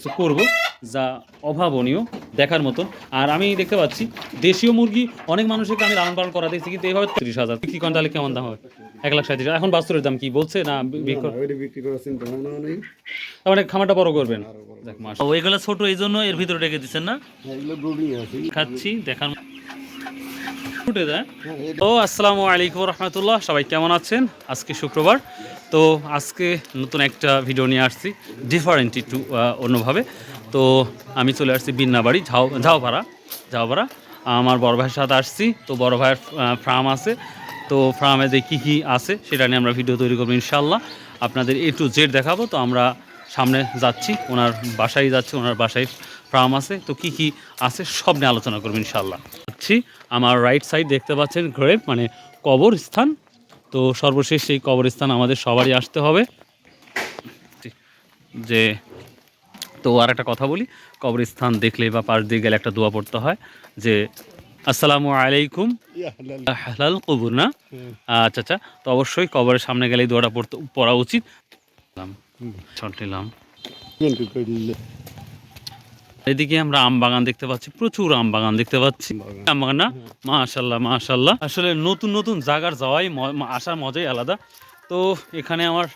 কিছু করব যা অভাবনীয় দেখার মতন। আর আমি দেখতে পাচ্ছি দেশীয় মুরগি অনেক মানুষকে আমি লালন পালন করা দেখছি, কিন্তু এইভাবে 30,000 বিক্রি করেন তাহলে কেমন দাম হবে? 1,37,000। এখন বাস্তবের দাম কি বলছে না বিক্রি করার চিন্তা ভাবনা নেই। তার মানে খামারটা বড় করবেন? ওইগুলো ছোট, এই জন্য এর ভিতরে রেখে দিচ্ছেন না? এগুলো ব্রুডিং আছে, খাচ্ছি দেখার ফুটে যায়। তো আসসালামু আলাইকুম রহমতুল্লাহ, সবাই কেমন আছেন? আজকে শুক্রবার, তো আজকে নতুন একটা ভিডিও নিয়ে আসছি, ডিফারেন্ট একটু অন্যভাবে। তো আমি চলে আসছি বিন্নাবাড়ি ঝাউপাড়া। আমার বড় ভাইয়ের সাথে আসছি। তো বড় ভাইয়ের ফার্ম আছে, তো ফার্মে কী কী আছে সেটা নিয়ে আমরা ভিডিও তৈরি করবো ইনশাল্লাহ। আপনাদের A to Z দেখাবো। তো আমরা সামনে যাচ্ছি, ওনার বাসায় যাচ্ছি, ওনার বাসায় ফার্ম আছে, তো কি কি আছে সব নিয়ে আলোচনা করবো ইনশাল্লাহ। যাচ্ছি, আমার রাইট সাইড দেখতে পাচ্ছেন গ্রেভ মানে কবরস্থান। তো সর্বশেষ এই কবরস্থান আমাদের সবারই আসতে হবে। যে তো আর একটা কথা বলি, কবরস্থান দেখলে বা পাশ দিয়ে গেলে একটা দোয়া পড়তে হয় যে আসসালামু আলাইকুম হালাল কবুর, না? আচ্ছা আচ্ছা, তো অবশ্যই কবরের সামনে গেলে এই দোয়াটা পড়া উচিত। নিলাম। এদিকে আমরা আম বাগান দেখতে পাচ্ছি, প্রচুর আম বাগান দেখতে পাচ্ছি। আম বাগান না? মাশাল্লাহ মাশাল্লাহ। আসলে নতুন নতুন জায়গার যাওয়াই আসার মজাই আলাদা। তো এখানে আমার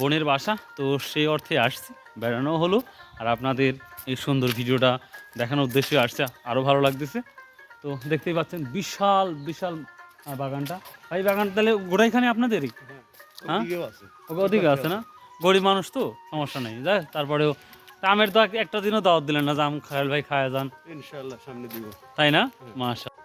বোনের বাসা, তো সেই অর্থে আসছি, বেড়ানো হলো। আর আপনাদের এই সুন্দর ভিডিওটা দেখানোর উদ্দেশ্যে আসছে, আরও ভালো লাগতেছে। তো দেখতেই পাচ্ছেন বিশাল বিশাল বাগানটা। ভাই বাগান তাহলে গোটাইখানে আপনাদেরই? হ্যাঁ, ওদিকে আছে না? গরিব মানুষ তো সমস্যা নেই, যাই তারপরেও আমের তো একটা দিনও দাওয়াত দিলেন না যে আম খায়াল ভাই খায়া যান। ইনশাআল্লাহ সামনে দিব, তাই না? মাশাআল্লাহ।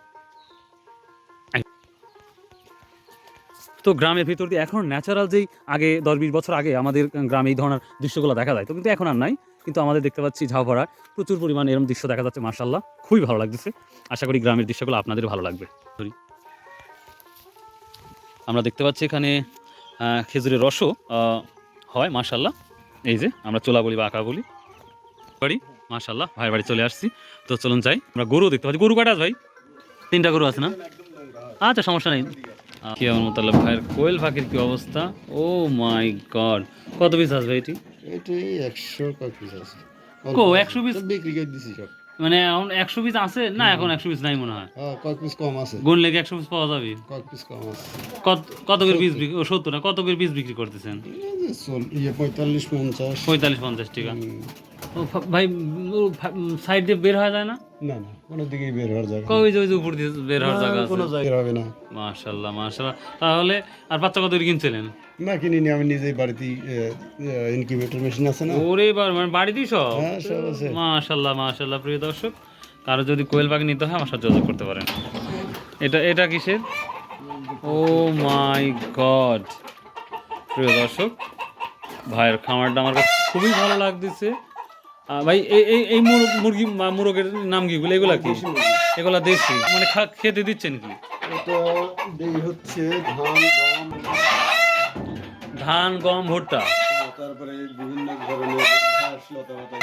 তো গ্রামের ভিতর দিয়ে এখন ন্যাচারাল যেই আগে 10-20 বছর আগে আমাদের গ্রামে এই ধরনের দৃশ্যগুলো দেখা যায়, তো কিন্তু এখন আর নাই। কিন্তু আমাদের দেখতে পাচ্ছি ঝাউপাড়ায় প্রচুর পরিমাণে এরকম দৃশ্য দেখা যাচ্ছে, মাশাআল্লাহ খুবই ভালো লাগতেছে। আশা করি গ্রামের দৃশ্যগুলো আপনাদের ভালো লাগবে। আমরা দেখতে পাচ্ছি এখানে খেজুরের রসও হয়, মাশাআল্লাহ। এই যে আমরা চোলা বলি বা আঁকা বলি বাড়ি, মাশাআল্লাহ ভাইয়ের বাড়ি চলে আসছি। তো চলুন যাই। আমরা গরু দেখতে পাচ্ছি, গরু কাটা ভাই? 3টা গরু আছে না? আচ্ছা, সমস্যা নেই। কি মোতাল্লাব ভাইয়ের কোয়েল পাখির কি অবস্থা! ও মাই গড, কত পিস আছে ভাই? এটি 100 কত পিস আছে? 100 পিস বিক্রি করে দিছি সব। মানে এখন 100 পিস আছে না? এখন 100 পিস নাই মনে হয়। হ্যাঁ, কত পিস কম আছে? গুনলে কি 100 পিস পাওয়া যাবে? কত পিস কম আছে? কত করে পিস বিক্রি? 70 না, কত করে পিস বিক্রি করতেছেন? 45-50 টাকা। ও ভাই, সাইড দিয়ে বের হয়ে যায় না? না না, কোনো দিকেই বের হওয়ার জায়গা ওই যে উপর দিয়ে বের হওয়ার জায়গা আছে? কোনো জায়গা হবে না। মাশাআল্লাহ মাশাআল্লাহ। তাহলে আর বাচ্চা কত করে কিনছিলেন? না, কিনিনি, আমি নিজেই বাড়িতেই ইনকিউবেটর মেশিন আছে না। ওরে মানে বাড়িতেই সব? হ্যাঁ, সব আছে। মাশাআল্লাহ মাশাআল্লাহ। প্রিয় দর্শক, কারো যদি কোয়েল পাখি নিতে হয় আমার সাথে যোগাযোগ করতে পারেন। এটা কিসের? ও মাই গড! প্রিয় দর্শক, ভাইয়ের খামারটা আমার কাছে খুবই ভালো লাগতেছে। ভাই এই মুরগের নাম কি? এগুলা কি? এগুলা দেশি মানে খেতে দিচ্ছেন কি? এটা দেই হচ্ছে ধান গম ভুট্টা, তারপরে বিভিন্ন ধরনের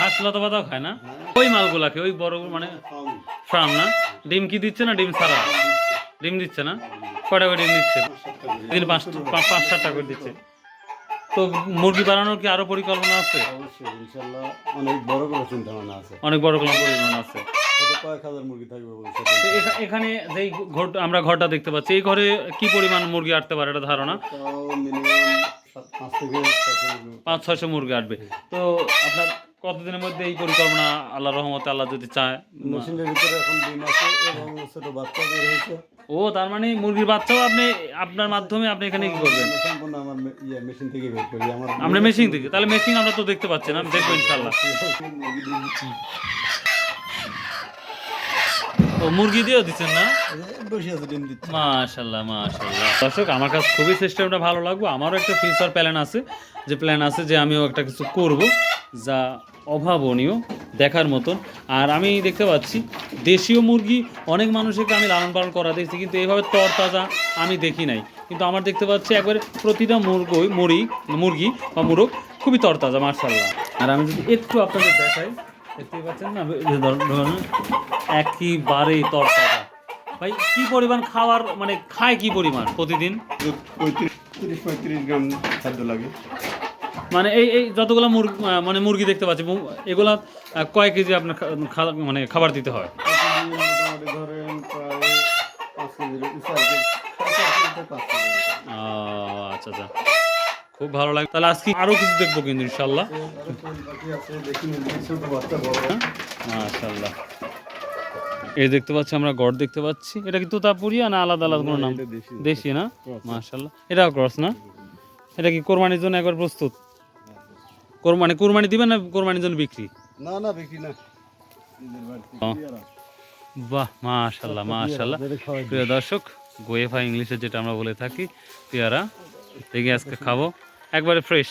ঘাস লতা পাতাও খায় না? ওই মালগুলাকে, ওই বড় মানে ফার্ম না? ডিম কি দিচ্ছে না? ডিম ছাড়া ডিম দিচ্ছে না? কয়টা করে ডিম দিচ্ছে? দিন 5-7টা করে দিচ্ছে। তো মুরগি বানানোর কি আরো পরিকল্পনা আছে? অবশ্যই, ইনশাআল্লাহ অনেক বড় করে চিন্তা ভাবনা আছে। অনেক বড় কোনো পরিমাণ আছে। কয়েক হাজার মুরগি থাকবে তো এখানে যেই আমরা ঘরটা দেখতে পাচ্ছি, এই ঘরে কি পরিমাণ মুরগি আটতে পারে এটা ধারণা? মিনিমাম 500-600 মুরগি আটবে। তো আপনার কতদিনের মধ্যে এই পরিকল্পনা, আল্লাহর রহমতে, আল্লাহ যদি চায়? মেশিনের ভিতরে এখন ডিম আছে এবং ছোট বাচ্চা বের হয়েছে। ও, তার মানে মুরগির বাচ্চাও আপনি আপনার মাধ্যমে আপনি এখানে কি করবেন? সম্পূর্ণ আমার মেশিন থেকে বের করি। আমরা মেশিন থেকে? তাহলে মেশিন আমরা তো দেখতে পাচ্ছি না, দেখবো ইনশাআল্লাহ। ও, মুরগি দিয়েও দিচ্ছেন না? মাশাআল্লাহ মাশাআল্লাহ। দর্শক, আমার কাছে খুবই সিস্টেমটা ভালো লাগবে। আমারও একটা ফিউচার প্ল্যান আছে যে আমিও একটা কিছু করব যা অভাবনীয় দেখার মতন। আর আমি দেখতে পাচ্ছি দেশীয় মুরগি অনেক মানুষকে আমি লালন পালন করা দেখছি, কিন্তু এইভাবে তরতাজা আমি দেখি নাই। কিন্তু আমার দেখতে পাচ্ছি একবারে প্রতিটা মুরগি বা মুরগ খুবই তরতাজা, মাশাআল্লাহ। আর আমি যদি একটু আপনাদের দেখাই, দেখতেই পাচ্ছেন না একেবারেই তরতাজা। ভাই কি পরিমাণ খাবার মানে খায় কি পরিমাণ প্রতিদিন? 35-35 গ্রাম খাদ্য লাগে। মানে এই যতগুলো মানে মুরগি দেখতে পাচ্ছি এগুলা কয় কেজি আপনার মানে খাবার দিতে হয়? প্রতিদিন মোটামুটি ধরেন প্রায় 5 কেজির 4 কেজি 5 কেজি। আচ্ছা আচ্ছা, খুব ভালো লাগে। তাহলে আজকে আরো কিছু দেখবো কিন্তু ইনশাল্লাহ। আরো কোয়েল পাখি আছে, দেখি মুরগি, ছোট বাচ্চা বড়। মাশাআল্লাহ, এই দেখতে পাচ্ছি আমরা গড় দেখতে পাচ্ছি। এটা কি তোতাপুরিয়া না আলাদা আলাদা কোনো নাম? এটা দেশি। দেশি না? মাশাআল্লাহ, এটাও ক্রস না? এটা কি কোরবানির জন্য একবার প্রস্তুত? কোরবানি দিবেন না কোরবানির জন্য বিক্রি? না না, বিক্রি না, নিজের বাড়িতে। ও। বাহ, মাশাআল্লাহ মাশাআল্লাহ। প্রিয় দর্শক, গোয়েফা ইংলিশে যেটা আমরা বলে থাকি পেয়ারা, দেখি আজকে খাবো একবারে ফ্রেশ।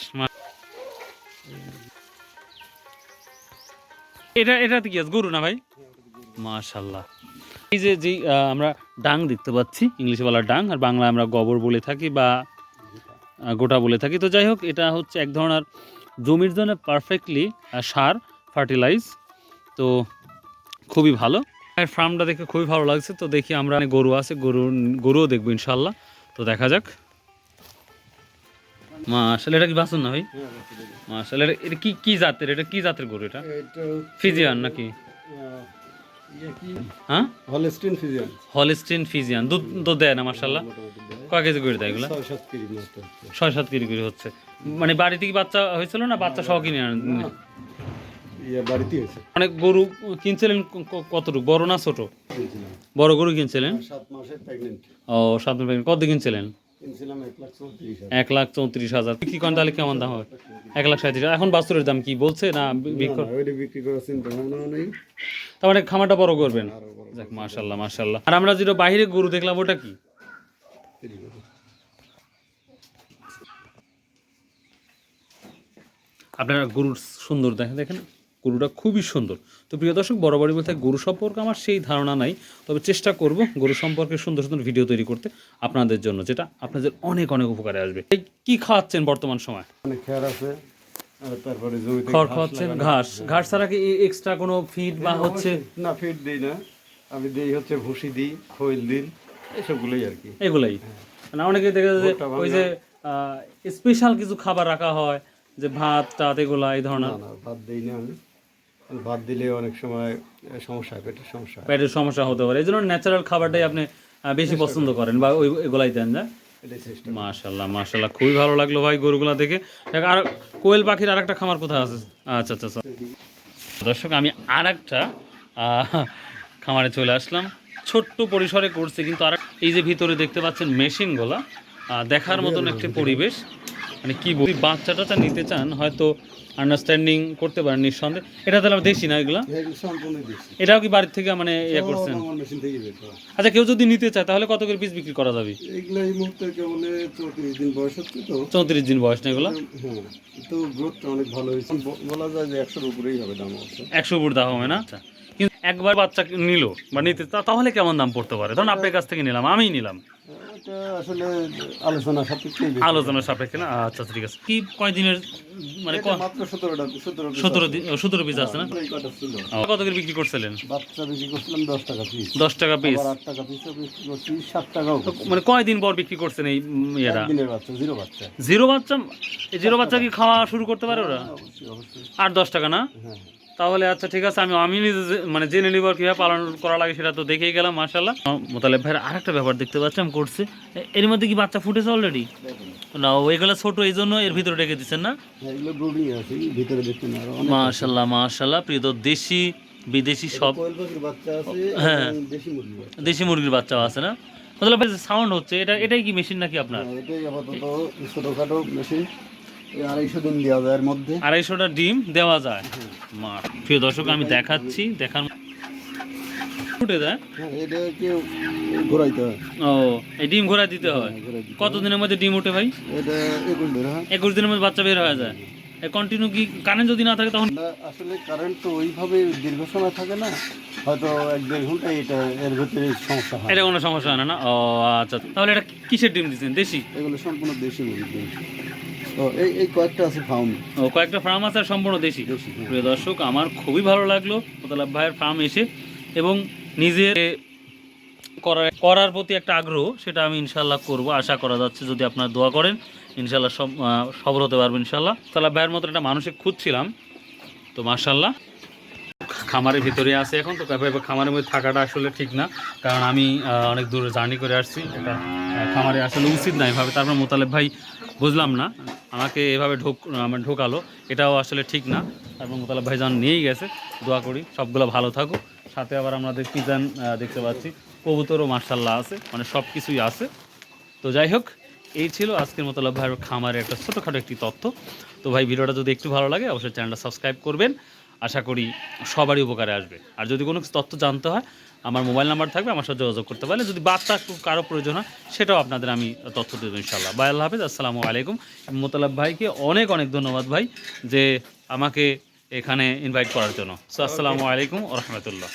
এটা কি আছে, গরু না ভাই? মাশাআল্লাহ। এই যে আমরা ডাং দেখতে পাচ্ছি, ইংলিশে বলা ডাং, আর বাংলা আমরা গোবর বলে থাকি বা গোটা বলে থাকি। তো যাই হোক, এটা হচ্ছে এক ধরনের জমির জন্য পারফেক্টলি সার, ফার্টিলাইজ। তো খুবই ভালো, ফার্মটা দেখে খুবই ভালো লাগছে। তো দেখি আমরা, গরু আছে, গরুও দেখবো ইনশাল্লাহ। তো দেখা যাক। মাশাআল্লাহ, এটা কি বাছুর না ভাই? মাশাআল্লাহ, এটা কি জাতের? এটা কি জাতের গরু? এটা ফিজিয়ান নাকি? হ্যাঁ, হলস্টিন ফিজিয়ান। Holstein Friesian. দুধ দেয় না মাশাআল্লাহ? কয় কেজি করে দেয় এগুলো? 6-7 কেজি মতো। 6-7 কেজি করে হচ্ছে। মানে বাড়ি থেকে বাচ্চা হয়েছিল না বাচ্চা সহ কিনে বাড়িতে হয়েছে। অনেক গরু কিনছিলেন কতটুকু, বড় না ছোট? বড় গরু কিনছিলেন? 7 মাসের প্রেগন্যান্ট। ও, 7 মাস প্রেগন্যান্ট। কত কিনছিলেন? কিনছিলাম 1,34,000। 1,34,000। বিক্রি করেন তাহলে কেমন দাম হবে? 1,37,000। এখন বাছুরের দাম কি বলছে না বিক্রি করার চিন্তা ভাবনা নেই। তার মানে খামারটা বড় করবেন। যাক, মাশাআল্লাহ মাশাআল্লাহ। আর আমরা যেটা বাইরে গরু দেখলাম, ওটা কি? আপনারা গরুর সুন্দর দেখেন, গরুটা খুবই সুন্দর। তো প্রিয় দর্শক, বরাবরই বলতে গরু সম্পর্কে আমার সেই ধারণা নাই, তবে চেষ্টা করব গরু সম্পর্কে সুন্দর সুন্দর ভিডিও তৈরি করতে আপনাদের জন্য, যেটা আপনাদের অনেক অনেক উপকারে আসবে। এই কি খাওয়াচ্ছেন বর্তমান সময়? অনেক খেয়ার আছে, আর তারপরে জমিতে খড় খাওয়াচ্ছেন? ঘাস ছাড়া কি এক্সট্রা কোনো ফিড বা হচ্ছে? না, ফিড দিই না, আমি দিই হচ্ছে ভুসি দিই, খৈল দিই, এসবগুলোই আর কি। এগুলাই না, অনেকে দেখা যায় যে ওই যে স্পেশাল কিছু খাবার রাখা হয়, যে ভাত টাত এগুলা, এই ধরনের। না, ভাত দিই না আমি। ভাত দিলে অনেক সময় সমস্যা হয়, পেটের সমস্যা হতে পারে, এই জন্য ন্যাচারাল খাবারটাই আপনি বেশি পছন্দ করেন বা এগুলাই দেন না? মাশাআল্লাহ মাশাআল্লাহ, খুবই ভালো লাগলো ভাই গরুগুলা দেখে। আর কোয়েল পাখির আরেকটা খামার কোথায় আছে? আচ্ছা আচ্ছা। দর্শক, আমি আরেকটা খামারে চলে আসলাম, ছোট্ট পরিসরে করছে কিন্তু। আর এই যে ভিতরে দেখতে পাচ্ছেন মেশিনগুলা, দেখার মতন একটি পরিবেশ। মানে কি বলি, বাচ্চাটা নিতে চান হয়তো আন্ডারস্ট্যান্ডিং করতে পারেন নিঃসন্দেহে। এটা তাহলে দেশি না এগুলা? এটাও কি বাড়ির থেকে মানে ইয়ে করছেন? আচ্ছা, কেউ যদি নিতে চায় তাহলে কত করে পিস বিক্রি করা যাবে? এগুলা এই মুহূর্তে কেবল 34 দিন বয়স হচ্ছে। তো 34 দিন বয়স না এগুলা? হ্যাঁ, তো গ্রোথটা অনেক ভালো হয়েছে, বলা যায় যে 100-র উপরেই হবে দাম। 100 উপর দাম হবে না? আচ্ছা, কিন্তু একবার বাচ্চা নিল বা নিতে তাহলে কেমন দাম পড়তে পারে? ধরুন আপনার কাছ থেকে নিলাম, আমিই নিলাম, এটা আসলে আলোচনা সাপেক্ষে। আলোচনার সাপেক্ষে না? আচ্ছা ঠিক আছে। কি কয়দিনের মানে মাত্র 17 পিস আছে না? কত করে বিক্রি করছিলেন? বাচ্চা বিক্রি করছিলাম 10 টাকা পিস। 10 টাকা পিস? 8 টাকা পিসও বিক্রি করছি, 7 টাকাও। মানে কয়দিন পর বিক্রি করছেন এই ইয়েরা? দিনের বাচ্চা, জিরো বাচ্চা। জিরো বাচ্চা? এই জিরো বাচ্চা কি খাওয়া শুরু করতে পারে ওরা? অবশ্যই। 8-10 টাকা না? হ্যাঁ। তাহলে আচ্ছা ঠিক আছে, আমি নিজে মানে জেনে নিব কীভাবে পালন করা লাগে, সেটা তো দেখেই গেলাম মাশাআল্লাহ। মোতালেব ভাইয়ের আরেকটা ব্যাপার দেখতে পাচ্ছি করছে, এর মধ্যে কি বাচ্চা ফুটেছে অলরেডি? না, ওইগুলো ছোট, এই জন্য এর ভিতরে রেখে দিচ্ছেন না? এগুলো ব্রুডিং আছে, ভিতরে দেখতে না। মাশাআল্লাহ মাশাআল্লাহ। প্রিয় তো দেশি বিদেশি সব বাচ্চা আছে। হ্যাঁ, দেশি মুরগির বাচ্চাও আছে না? মোতালেব ভাই, সাউন্ড হচ্ছে, এটাই কি মেশিন নাকি আপনার? এটাই আপাতত ছোটখাটো মেশিন। 250 দিন দেওয়া যায়, এর মধ্যে 250টা ডিম দেওয়া যায়। প্রিয় দর্শক, আমি দেখাচ্ছি, দেখার ফুটে যায়। এটা কেউ ঘোরাইতে হয়। ও, এই ডিম ঘোরা দিতে হয়? কতদিনের মধ্যে ডিম ওঠে ভাই? এটা 21 দিন। 21 দিনের মধ্যে বাচ্চা বের হয়ে যায়। কন্টিনিউ কি কারেন্ট যদি না থাকে তখন? আসলে কারেন্ট তো ওইভাবে দীর্ঘ সময় থাকে না, হয়তো 1-1.5 ঘন্টা এটা এর ভিতরে সমস্যা হয়। এটা কোনো সমস্যা হয় না? ও আচ্ছা, তাহলে এটা কিসের ডিম দিচ্ছেন? দেশি? এগুলো সম্পূর্ণ দেশি মুরগি। তো এই কয়েকটা আছে ফার্ম। ও, কয়েকটা ফার্ম আছে আর সম্পূর্ণ দেশি। প্রিয় দর্শক, আমার খুবই ভালো লাগলো মোতালেব ভাইয়ের ফার্ম এসে, এবং নিজে করার প্রতি একটা আগ্রহ, সেটা আমি ইনশাল্লাহ করব, আশা করা যাচ্ছে যদি আপনারা দোয়া করেন ইনশাল্লাহ সফল হতে পারবো ইনশাল্লাহ। তাহলে ভাইয়ের মতো একটা মানুষকে খুঁজছিলাম, তো মাশাল্লাহ খামারের ভিতরে আছে এখন। তো ভাই খামারের মধ্যে থাকাটা আসলে ঠিক না, কারণ আমি অনেক দূরে জার্নি করে আসছি, এটা খামারে আসলে উচিত না এভাবে। তারপর মোতালেব ভাই বুঝলাম না আমাকে এভাবে ঢোকালো, এটাও আসলে ঠিক না। তারপর মোতালেব ভাই যখন নিয়েই গেছে, দোয়া করি সবগুলো ভালো থাকুক। সাথে আবার আমাদের পিজান দেখতে পাচ্ছি, কবুতরও মার্শাল্লাহ আছে, মানে সব কিছুই আছে। তো যাই হোক, এই ছিল আজকের মোতালেব ভাইয়ের খামারের একটা ছোটোখাটো একটি তথ্য। তো ভাই ভিডিওটা যদি একটু ভালো লাগে অবশ্যই চ্যানেলটা সাবস্ক্রাইব করবেন, আশা করি সবারই উপকারে আসবে। আর যদি কোনো তথ্য জানতে হয় আমার মোবাইল নাম্বার থাকবে, আমার সাথে যোগাযোগ করতে পারলে, যদি বার্তা কারো প্রয়োজন হয় সেটাও আপনাদের আমি তথ্য দেবো ইনশাল্লাহ। বাই, আল্লাহ হাফিজ, আসসালামু আলাইকুম। মোতালেব ভাইকে অনেক অনেক ধন্যবাদ ভাই, যে আমাকে এখানে ইনভাইট করার জন্য। সো আসসালামু আলাইকুম ওয়া রাহমাতুল্লাহ।